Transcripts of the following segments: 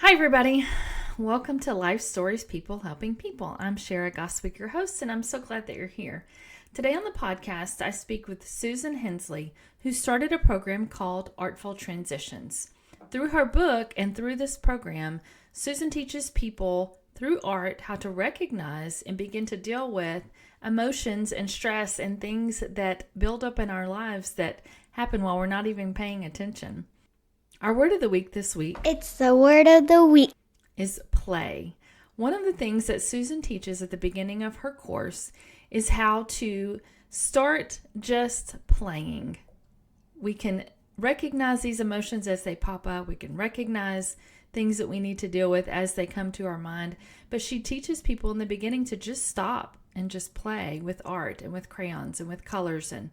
Hi, everybody. Welcome to Life Stories People Helping People. I'm Shara Goswick, your host, and I'm so glad that you're here. Today on the podcast, I speak with Susan Hensley, who started a program called Artful Transitions. Through her book and through this program, Susan teaches people through art how to recognize and begin to deal with emotions and stress and things that build up in our lives that happen while we're not even paying attention. Our word of the week this week It's the word of the week. Is play. One of the things that Susan teaches at the beginning of her course is how to start just playing. We can recognize these emotions as they pop up. We can recognize things that we need to deal with as they come to our mind. But she teaches people in the beginning to just stop and just play with art and with crayons and with colors. And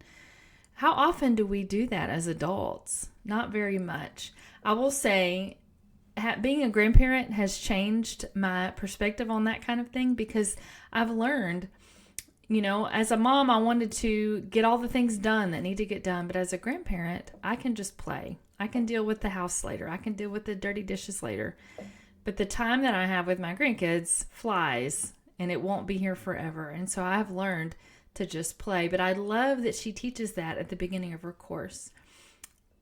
how often do we do that as adults? Not very much. I will say being a grandparent has changed my perspective on that kind of thing because I've learned, as a mom, I wanted to get all the things done that need to get done. But as a grandparent, I can just play. I can deal with the house later. I can deal with the dirty dishes later. But the time that I have with my grandkids flies and it won't be here forever. And so I've learned to just play. But I love that she teaches that at the beginning of her course.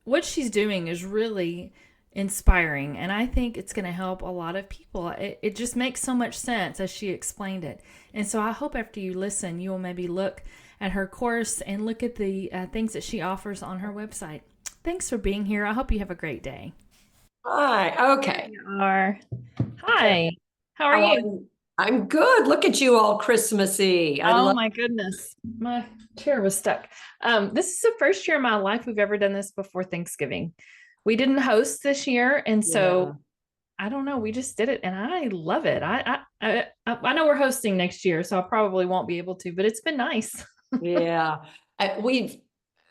What she's doing is really inspiring, and I think it's going to help a lot of people. It just makes so much sense as she explained it. And so I hope after you listen, you will maybe look at her course and look at the things that she offers on her website. Thanks for being here. I hope you have a great day. Hi. Okay. You are. Hi. How are How you? I'm good. Look at you all Christmassy. I Oh love. my goodness. My chair was stuck. This is the first year in my life we've ever done this before Thanksgiving. We didn't host this year, and so I don't know. We just did it, and I love it. I know we're hosting next year, so I probably won't be able to, but it's been nice. Yeah. We've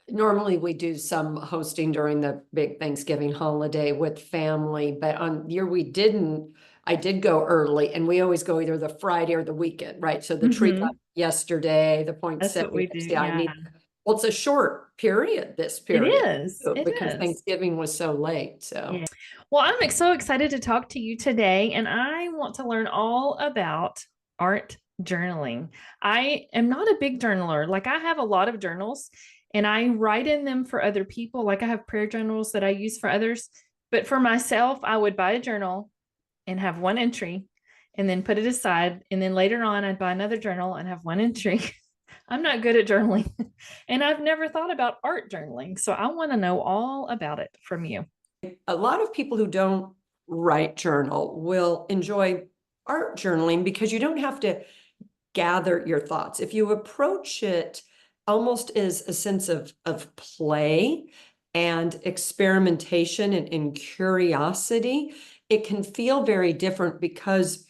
normally we do some hosting during the big Thanksgiving holiday with family, but on the year we didn't. I did go early, and we always go either the Friday or the weekend, right? So the tree got yesterday, the That's what we do. poinsettias. Yeah, I Yeah, need. Well, it's a short period, this it period, is. It because is. Thanksgiving was so late. Yeah. So. Well, I'm so excited to talk to you today, and I want to learn all about art journaling. I am not a big journaler. Like, I have a lot of journals, and I write in them for other people. Like, I have prayer journals that I use for others. But for myself, I would buy a journal and have one entry and then put it aside. And then later on, I'd buy another journal and have one entry. I'm not good at journaling, and I've never thought about art journaling. So I want to know all about it from you. A lot of people who don't write journal will enjoy art journaling because you don't have to gather your thoughts. If you approach it almost as a sense of play and experimentation and curiosity, it can feel very different because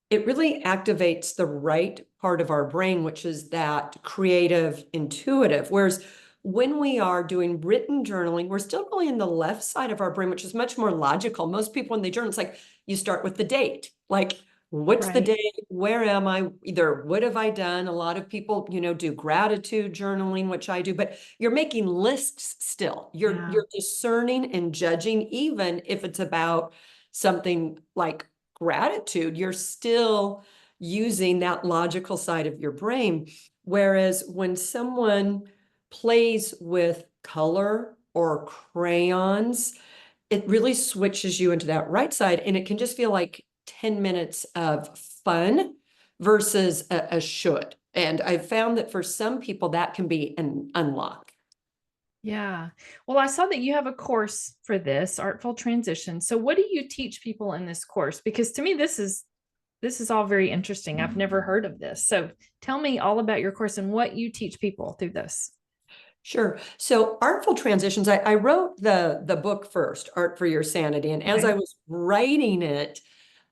it really activates the right part of our brain, which is that creative, intuitive. Whereas when we are doing written journaling, we're still really in the left side of our brain, which is much more logical. Most people, when they journal, it's like you start with the date. Like, what's the date? Where am I? Either what have I done? A lot of people, do gratitude journaling, which I do, but you're making lists still. You're discerning and judging, even if it's about something like gratitude, you're still using that logical side of your brain. Whereas when someone plays with color or crayons, it really switches you into that right side, and it can just feel like 10 minutes of fun versus a should. And I've found that for some people that can be an unlock. Yeah. Well, I saw that you have a course for this, Artful Transition. So what do you teach people in this course? Because to me, this is all very interesting. I've never heard of this. So tell me all about your course and what you teach people through this. Sure. So Artful Transitions, I wrote the book first, Art for Your Sanity. And as I was writing it,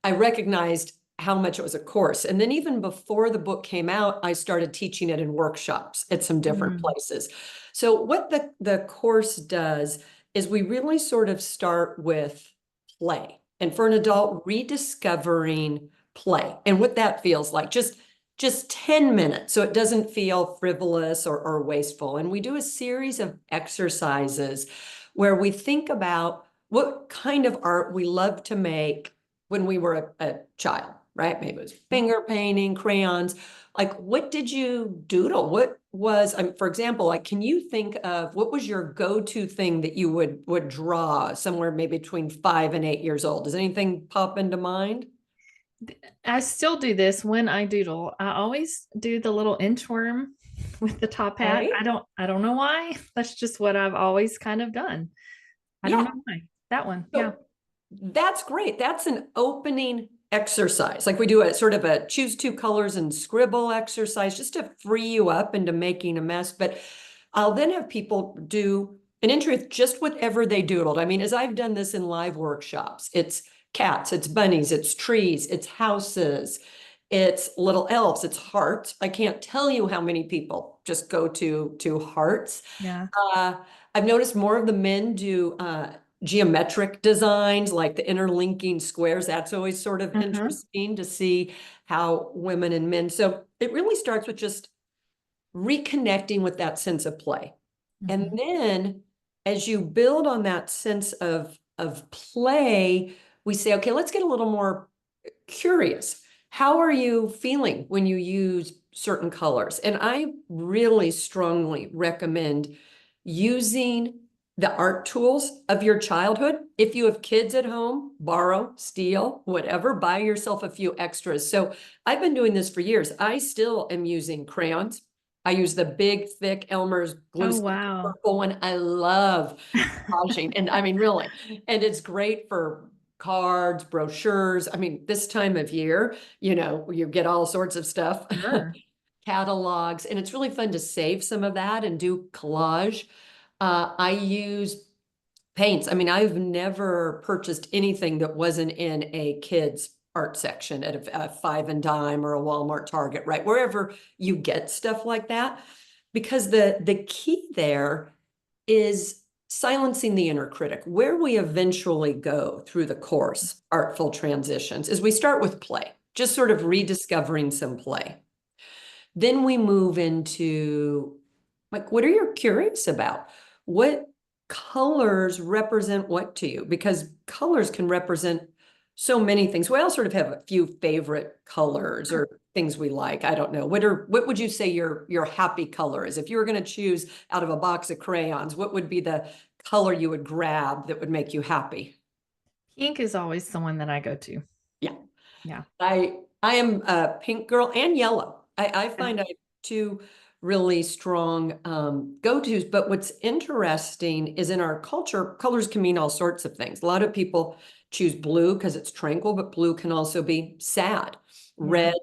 I recognized how much it was a course. And then even before the book came out, I started teaching it in workshops at some different places. So what the course does is we really sort of start with play. And for an adult, rediscovering play and what that feels like. Just 10 minutes, so it doesn't feel frivolous or wasteful. And we do a series of exercises where we think about what kind of art we love to make when we were a child, right? Maybe it was finger painting, crayons. Like, what did you doodle? What was, for example, like, can you think of what was your go-to thing that you would draw somewhere maybe between 5 and 8 years old? Does anything pop into mind? I still do this when I doodle. I always do the little inchworm with the top hat. Okay. I don't know why. That's just what I've always kind of done. I don't Yeah. know why. That one. Yeah. So that's great. That's an opening exercise. Like we do a sort of a choose two colors and scribble exercise just to free you up into making a mess. But I'll then have people do an entry with just whatever they doodled. I mean, as I've done this in live workshops, it's cats, it's bunnies, it's trees, it's houses, it's little elves, it's hearts. I can't tell you how many people just go to hearts. Yeah. Uh, I've noticed more of the men do geometric designs, like the interlinking squares. That's always sort of interesting to see how women and men. So it really starts with just reconnecting with that sense of play. And then as you build on that sense of play, we say, okay, let's get a little more curious. How are you feeling when you use certain colors? And I really strongly recommend using the art tools of your childhood. If you have kids at home, borrow, steal, whatever, buy yourself a few extras. So I've been doing this for years. I still am using crayons. I use the big, thick Elmer's glue Oh, stick, wow. purple one. I love collaging. And I mean, really, and it's great for cards, brochures. I mean, this time of year, you get all sorts of stuff, Sure. catalogs, and it's really fun to save some of that and do collage. I use paints. I mean, I've never purchased anything that wasn't in a kid's art section at a Five and Dime or a Walmart, Target, right? Wherever you get stuff like that, because the key there is silencing the inner critic. Where we eventually go through the course, Artful Transitions, is we start with play, just sort of rediscovering some play. Then we move into, like, what are you curious about? What colors represent what to you? Because colors can represent so many things. We all sort of have a few favorite colors or things we like. I don't know. What would you say your happy color is? If you were going to choose out of a box of crayons, what would be the color you would grab that would make you happy? Pink is always the one that I go to. Yeah. Yeah. I am a pink girl and yellow. I Yeah. find I have two really strong go-tos. But what's interesting is in our culture, colors can mean all sorts of things. A lot of people choose blue because it's tranquil, but blue can also be sad. Yeah. Red,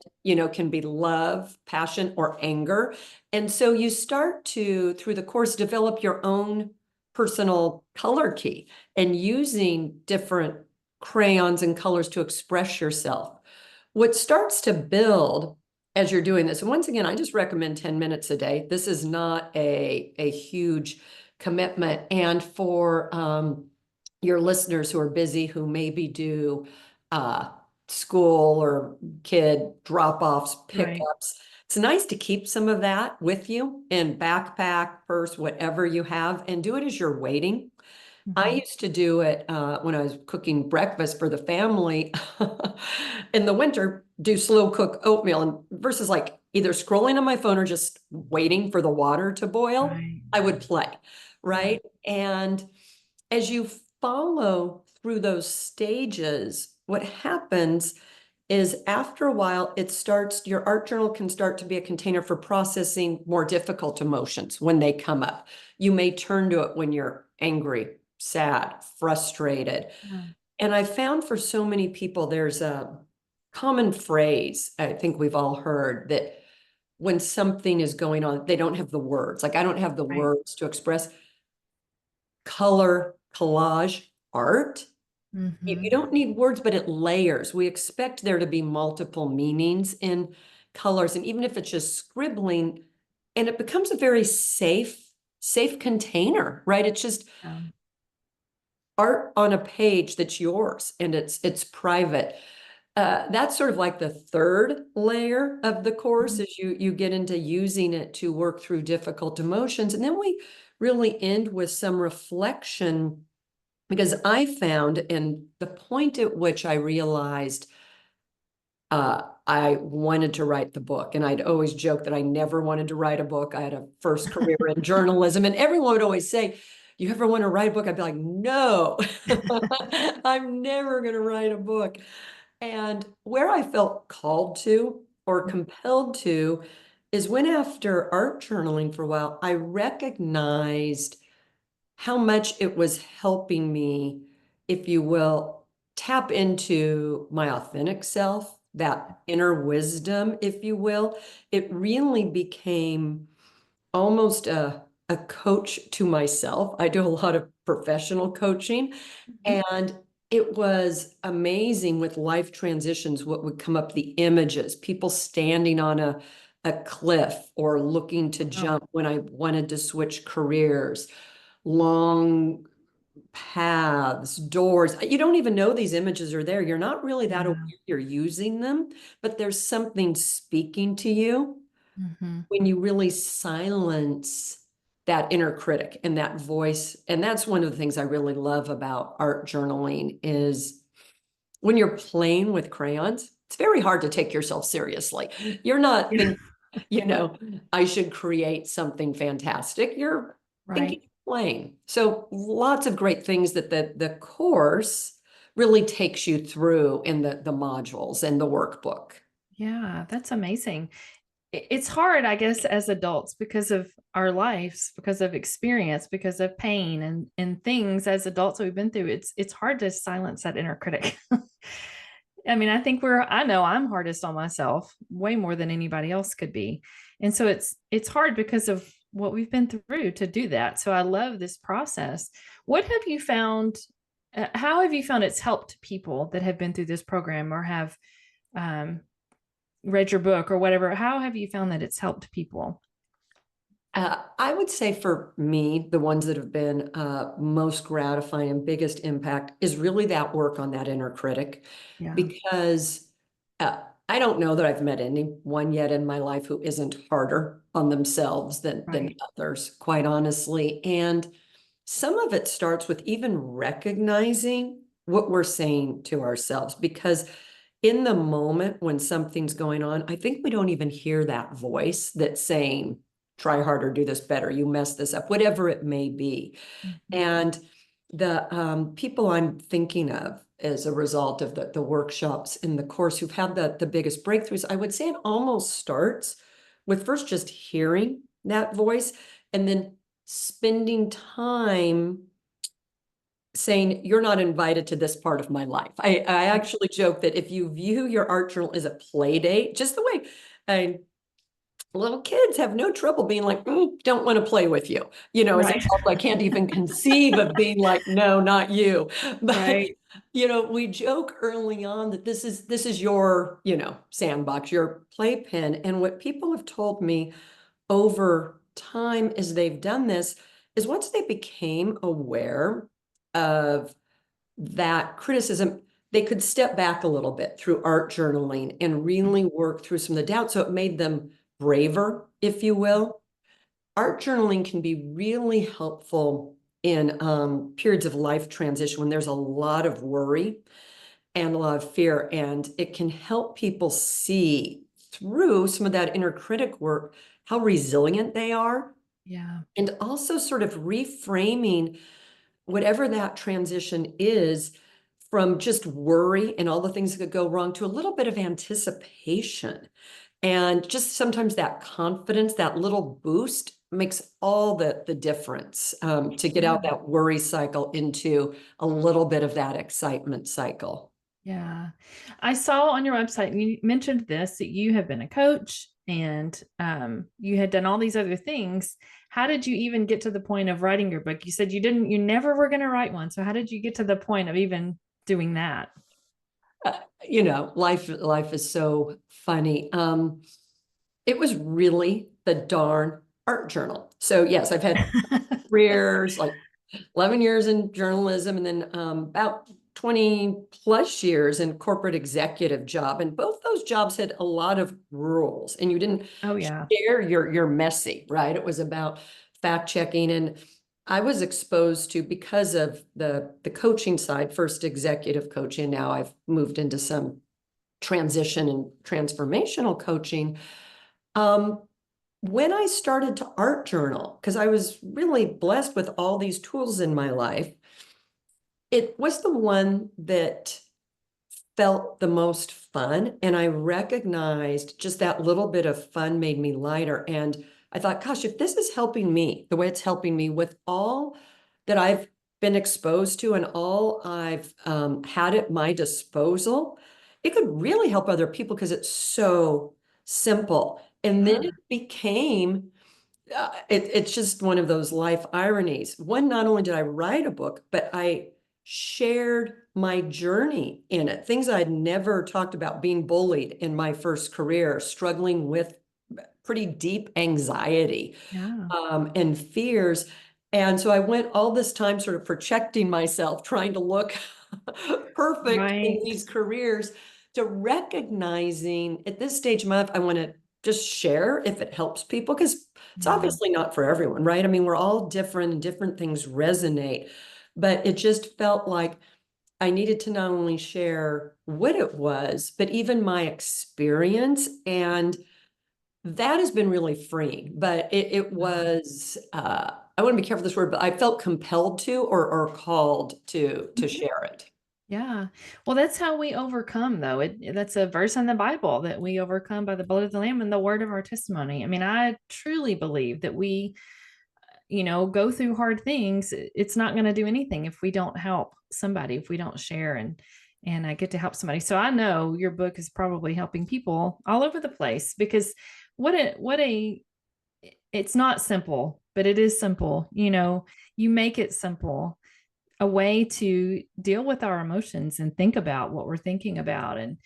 can be love, passion, or anger. And so you start to, through the course, develop your own personal color key and using different crayons and colors to express yourself. What starts to build as you're doing this, and once again, I just recommend 10 minutes a day. This is not a huge commitment. And for your listeners who are busy, who maybe do school or kid drop-offs, Right. pickups, it's nice to keep some of that with you in backpack, purse, whatever you have, and do it as you're waiting. I used to do it when I was cooking breakfast for the family in the winter, do slow cook oatmeal and versus like either scrolling on my phone or just waiting for the water to boil, Right. I would play, Yeah. right? And as you follow through those stages, what happens is after a while, your art journal can start to be a container for processing more difficult emotions when they come up. You may turn to it when you're angry, sad, frustrated. Yeah. And I found for so many people, there's a common phrase I think we've all heard that when something is going on, they don't have the words. Like I don't have the Right. words to express color, collage, art. You don't need words, but it layers. We expect there to be multiple meanings in colors. And even if it's just scribbling, and it becomes a very safe container, right? It's just Yeah. art on a page that's yours and it's private. That's sort of like the third layer of the course is you get into using it to work through difficult emotions. And then we really end with some reflection because I found, and the point at which I realized I wanted to write the book, and I'd always joke that I never wanted to write a book. I had a first career in journalism, and everyone would always say, "You ever want to write a book?" I'd be like, "No, I'm never going to write a book." And where I felt called to or compelled to is when, after art journaling for a while, I recognized how much it was helping me, if you will, tap into my authentic self, that inner wisdom, if you will. It really became almost a coach to myself. I do a lot of professional coaching, Mhm. and it was amazing with life transitions, what would come up, the images, people standing on a cliff or looking to Oh, jump when I wanted to switch careers, long paths, doors. You don't even know these images are there. You're not really that aware yeah. you're using them, but there's something speaking to you Hmm. when you really silence that inner critic and that voice. And that's one of the things I really love about art journaling is when you're playing with crayons, it's very hard to take yourself seriously. You're not Yeah. thinking, you know, I should create something fantastic. You're thinking Right. playing. So lots of great things that the course really takes you through in the modules and the workbook. Yeah, that's amazing. It's hard, I guess, as adults because of our lives, because of experience, because of pain and things as adults that we've been through. It's hard to silence that inner critic. I mean, I know I'm hardest on myself way more than anybody else could be. And so it's hard because of what we've been through to do that. So I love this process. What have you found? How have you found it's helped people that have been through this program or have um, read your book or whatever? How have you found that it's helped people? I would say for me, the ones that have been most gratifying and biggest impact is really that work on that inner critic, Yeah. because uh, I don't know that I've met anyone yet in my life who isn't harder on themselves than Right. others, quite honestly. And some of it starts with even recognizing what we're saying to ourselves, because in the moment when something's going on, I think we don't even hear that voice that's saying, try harder, do this better, you messed this up, whatever it may be. Mhm. And the people I'm thinking of as a result of the workshops in the course who've had the biggest breakthroughs, I would say it almost starts with first just hearing that voice and then spending time saying, you're not invited to this part of my life. I actually joke that if you view your art journal as a play date, just the way I, little kids have no trouble being like, don't want to play with you. As Right. adults, I can't even conceive of being like, no, not you. But, Right. we joke early on that this is your, sandbox, your playpen. And what people have told me over time as they've done this is once they became aware of that criticism, they could step back a little bit through art journaling and really work through some of the doubt. So it made them braver, if you will. Art journaling can be really helpful in periods of life transition when there's a lot of worry and a lot of fear, and it can help people see through some of that inner critic work how resilient they are, Yeah. and also sort of reframing whatever that transition is from just worry and all the things that could go wrong to a little bit of anticipation. And just sometimes that confidence, that little boost makes all the difference, to get Yeah. out that worry cycle into a little bit of that excitement cycle. Yeah. I saw on your website, and you mentioned this, that you have been a coach and you had done all these other things. How did you even get to the point of writing your book? You said you never were going to write one. So how did you get to the point of even doing that? Life is so funny. It was really the darn art journal. So yes, I've had careers like 11 years in journalism and then about 20 plus years in corporate executive job. And both those jobs had a lot of rules, and you didn't Oh, yeah. share your messy, right? It was about fact checking and I was exposed to, because of the coaching side, first executive coaching, now I've moved into some transition and transformational coaching. Um, when I started to art journal, because I was really blessed with all these tools in my life, it was the one that felt the most fun. And I recognized just that little bit of fun made me lighter. And I thought, gosh, if this is helping me the way it's helping me with all that I've been exposed to and all I've had at my disposal, it could really help other people because it's so simple. And then Sure. it became it's just one of those life ironies. One, not only did I write a book, but I shared my journey in it. Things I'd never talked about: being bullied in my first career, struggling with pretty deep anxiety, Yeah. and fears. And so I went all this time sort of protecting myself, trying to look perfect in Right. these careers, to recognizing at this stage of my life, I want to just share if it helps people, because it's Yeah. obviously not for everyone, right? I mean, we're all different and different things resonate, but it just felt like I needed to not only share what it was, but even my experience. And that has been really freeing. But it was, I want to be careful with this word, but I felt compelled to, or called to Mhm. share it. Yeah. Well, that's how we overcome, though. That's a verse in the Bible that we overcome by the blood of the Lamb and the word of our testimony. I mean, I truly believe that we, go through hard things. It's not going to do anything if we don't help somebody, if we don't share and I get to help somebody. So I know your book is probably helping people all over the place because what a it's not simple, but it is simple. You make it simple, a way to deal with our emotions and think about what we're thinking about, and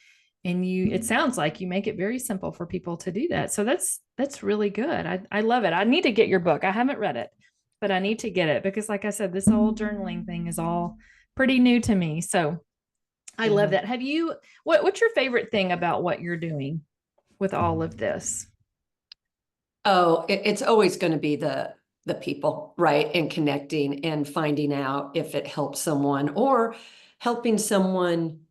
it sounds like you make it very simple for people to do that. So that's really good. I love it. I need to get your book. I haven't read it, but I need to get it because like I said, this whole journaling thing is all pretty new to me. So I love Yeah. that. What's your favorite thing about what you're doing with all of this? Oh, it's always going to be the people, right? And connecting and finding out if it helps someone, or helping someone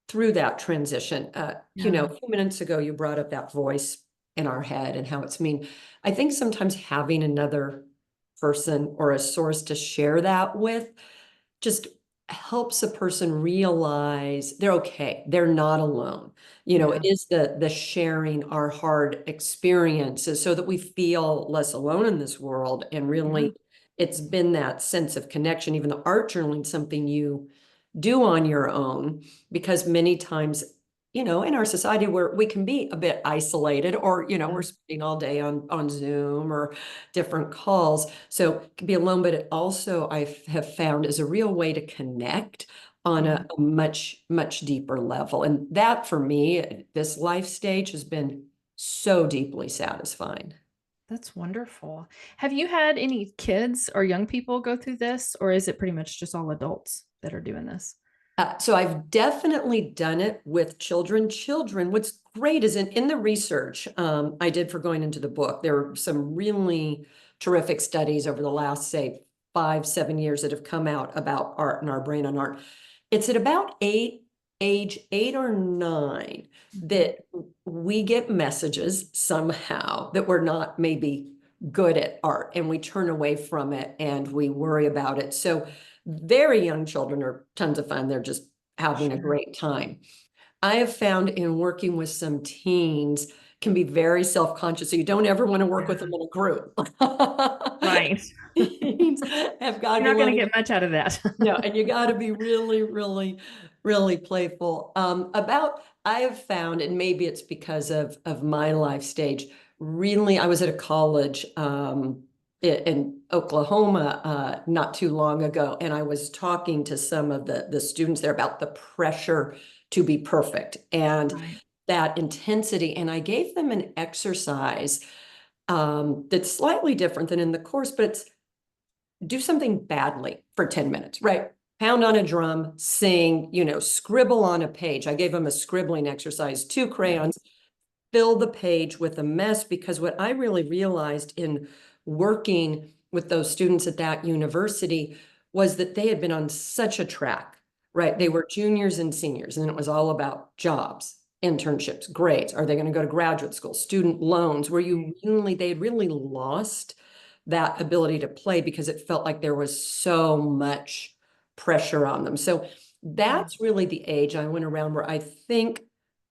through that transition. Yeah. A few minutes ago, you brought up that voice in our head and how it's mean. I think sometimes having another person or a source to share that with just helps a person realize they're okay. They're not alone. It Yeah. is the sharing our hard experiences so that we feel less alone in this world. And Yeah. really, it's been that sense of connection. Even the art journaling, something you do on your own, because many times, in our society where we can be a bit isolated, or, Yeah. we're spending all day on Zoom or different calls. So it can be alone, but it also have found is a real way to connect on Yeah. a much, much deeper level. And that for me, at this life stage, has been so deeply satisfying. That's wonderful. Have you had any kids or young people go through this, or is it pretty much just all adults that are doing this? So I've definitely done it with children. Children, what's great is in the research I did for going into the book, there were some really terrific studies over the last, say, 5, 7 years that have come out about art and our brain on art. It's at about age 8 or 9 Mhm. that we get messages somehow that we're not maybe good at art, and we turn away from it and we worry about it. So very young children are tons of fun. They're just having a Sure. great time. I have found in working with some teens can be very self-conscious, so you don't ever want to work with them Yeah. in a group. Right. Teens have got to You're be not going to willing. get much out of that. No, and you got to be really, really, really playful. I have found, and maybe it's because of my life stage. Really, I was at a college in Oklahoma not too long ago, and I was talking to some of the students there about the pressure to be perfect and Right. that intensity. And I gave them an exercise that's slightly different than in the course, but it's do something badly for 10 minutes, right? Pound on a drum, sing, scribble on a page. I gave them a scribbling exercise, two Yeah. crayons, fill the page with a mess, because what I really realized in working with those students at that university was that they had been on such a track, right? They were juniors and seniors, and it was all about jobs, internships, grades. Are they going to go to graduate school, student loans? They had really lost that ability to play because it felt like there was so much pressure on them. So that's really the age I went around where I think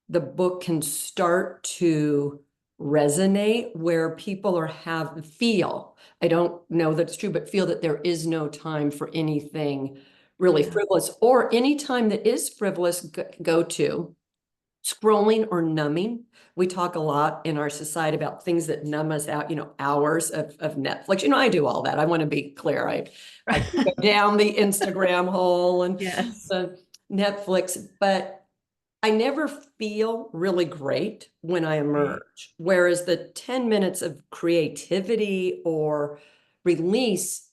the book can start to resonate, where people feel, I don't know that it's true, but feel that there is no time for anything really frivolous, or any time that is frivolous, go to scrolling or numbing. We talk a lot in our society about things that numb us out, hours of Netflix. I do all that. I want to be clear. I can go down the Instagram hole and Yes. Netflix, but I never feel really great when I emerge. Whereas the 10 minutes of creativity or release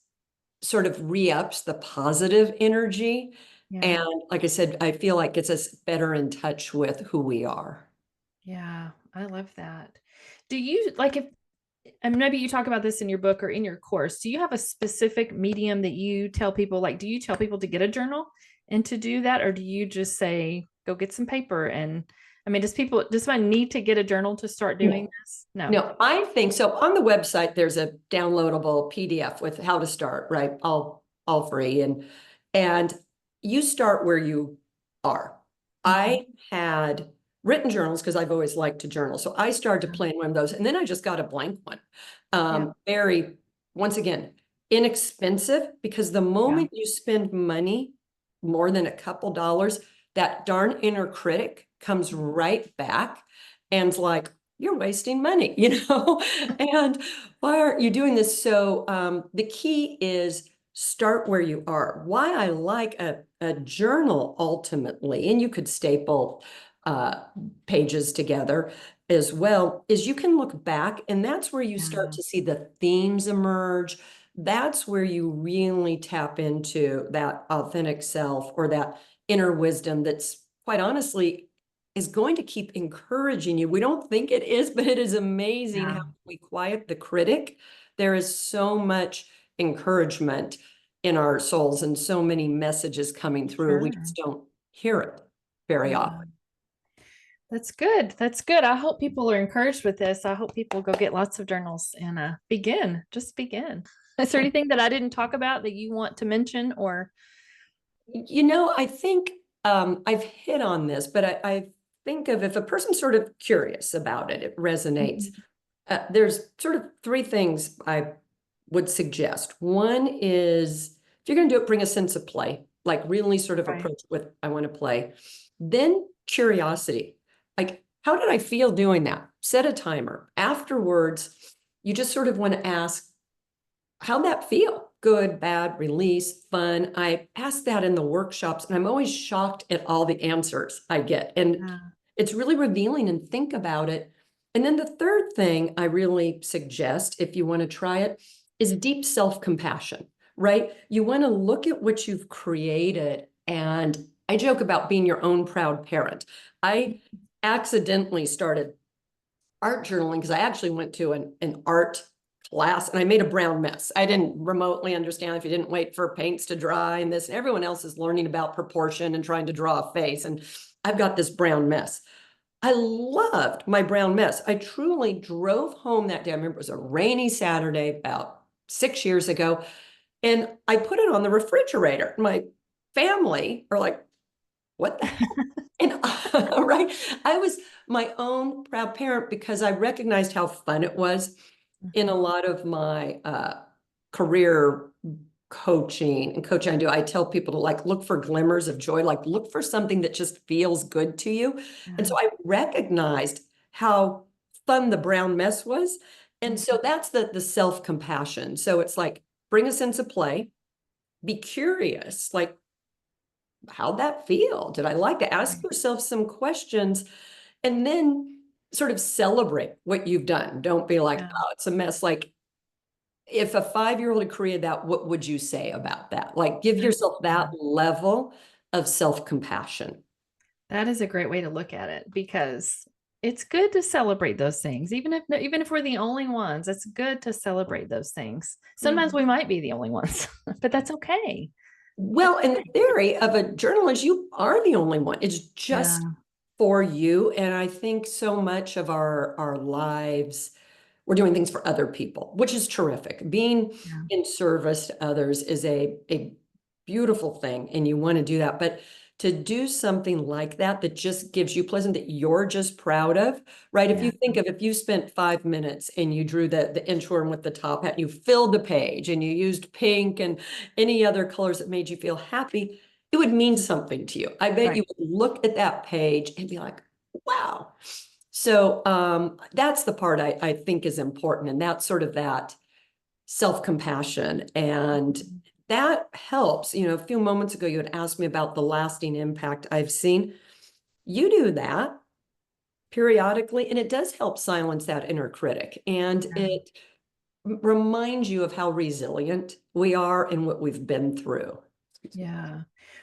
sort of re-ups the positive energy. Yeah. And like I said, I feel like gets us better in touch with who we are. Yeah. I love that. Do you like if and maybe you talk about this in your book or in your course, do you have a specific medium that you tell people, like, do you tell people to get a journal and to do that? Or do you just say, go get some paper? And I mean, does someone need to get a journal to start doing this? No, I think so. On the website, there's a downloadable PDF with how to start, right? All free. And you start where you are. I had written journals because I've always liked to journal. So I started to plan one of those, and then I just got a blank one. Very, once again, inexpensive, because the moment you spend money more than a couple dollars, that darn inner critic comes right back and's like, you're wasting money, and why aren't you doing this? So the key is start where you are. Why I like a journal ultimately, and you could staple pages together as well, is you can look back, and that's where you start to see the themes emerge. That's where you really tap into that authentic self, or that inner wisdom that's, quite honestly, is going to keep encouraging you. We don't think it is, but it is amazing how we quiet the critic. There is so much encouragement in our souls and so many messages coming through. We just don't hear it very often. That's good. That's good. I hope people are encouraged with this. I hope people go get lots of journals and just begin. Is there anything that I didn't talk about that you want to mention, or? I think I've hit on this, but I think of, if a person's sort of curious about it, it resonates. There's sort of three things I would suggest. One is, if you're going to do it, bring a sense of play, like really sort of approach with, I want to play. Then curiosity, like, how did I feel doing that? Set a timer. Afterwards, you just sort of want to ask, how'd that feel? Good, bad, release, fun. I ask that in the workshops, and I'm always shocked at all the answers I get. And it's really revealing, and think about it. And then the third thing I really suggest, if you want to try it, is deep self-compassion, right? You want to look at what you've created. And I joke about being your own proud parent. I accidentally started art journaling because I actually went to an art class, and I made a brown mess. I didn't remotely understand if you didn't wait for paints to dry and this, and everyone else is learning about proportion and trying to draw a face. And I've got this brown mess. I loved my brown mess. I truly drove home that day. I remember it was a rainy Saturday about 6 years ago. And I put it on the refrigerator. My family are like, what the hell? And right, I was my own proud parent because I recognized how fun it was. In a lot of my career coaching I do, I tell people to, like, look for glimmers of joy, like look for something that just feels good to you. And so I recognized how fun the brown mess was. And so that's the self-compassion. So it's like, bring a sense of play, be curious, like, how'd that feel? Did I like to ask yourself some questions, and then sort of celebrate what you've done. Don't be like, oh, it's a mess. Like, if a 5-year-old had created that, what would you say about that? Like, give yourself that level of self-compassion. That is a great way to look at it, because it's good to celebrate those things, even if we're the only ones. It's good to celebrate those things. Sometimes we might be the only ones, but that's okay. Well, in the theory of a journalist, you are the only one. It's Yeah, just for you. And I think so much of our lives, we're doing things for other people, which is terrific. Being yeah, in service to others is a beautiful thing, and you want to do that. But to do something like that that just gives you pleasant, that you're just proud of, right? If yeah, you think of, if you spent 5 minutes and you drew the inchworm with the top hat, you filled the page and you used pink and any other colors that made you feel happy, it would mean something to you. I bet right. you would look at that page and be like, wow. So that's the part I think is important. And that's sort of that self-compassion. And that helps. A few moments ago, you had asked me about the lasting impact I've seen. You do that periodically, and it does help silence that inner critic. And Yeah. it reminds you of how resilient we are and what we've been through. Yeah.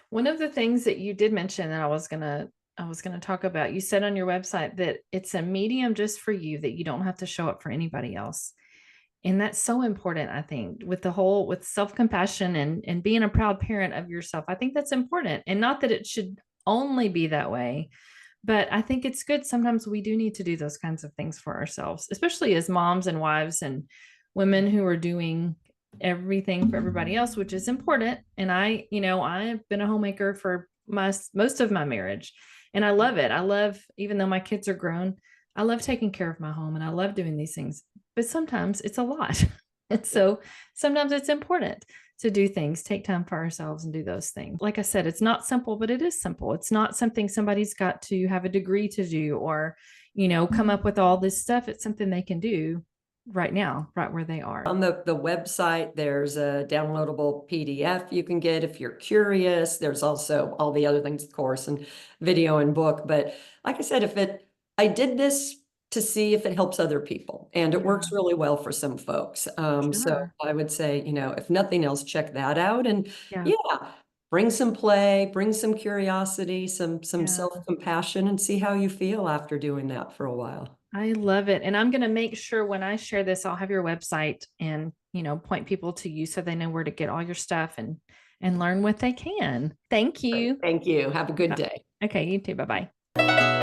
One of the things that you did mention that I was gonna talk about, you said on your website that it's a medium just for you, that you don't have to show up for anybody else. And that's so important, I think, with self-compassion and being a proud parent of yourself. I think that's important. And not that it should only be that way, but I think it's good. Sometimes we do need to do those kinds of things for ourselves, especially as moms and wives and women who are doing everything for everybody else, which is important. And I've been a homemaker for most of my marriage, and I love it. I love, even though my kids are grown, I love taking care of my home and I love doing these things, but sometimes it's a lot. And so sometimes it's important to do things, take time for ourselves and do those things. Like I said, it's not simple, but it is simple. It's not something somebody's got to have a degree to do, or, come up with all this stuff. It's something they can do right now, right where they are. On the website, there's a downloadable PDF you can get if you're curious. There's also all the other things, of course, and video and book. But like I said, I did this to see if it helps other people, and it works Yeah, really well for some folks. So sure. I would say, if nothing else, check that out. And Yeah, yeah, bring some play, bring some curiosity, some yeah. self-compassion, and see how you feel after doing that for a while. I love it. And I'm going to make sure when I share this, I'll have your website and, point people to you so they know where to get all your stuff and learn what they can. Thank Great. you. Thank you. Have a good day. Okay, you too. Bye-bye.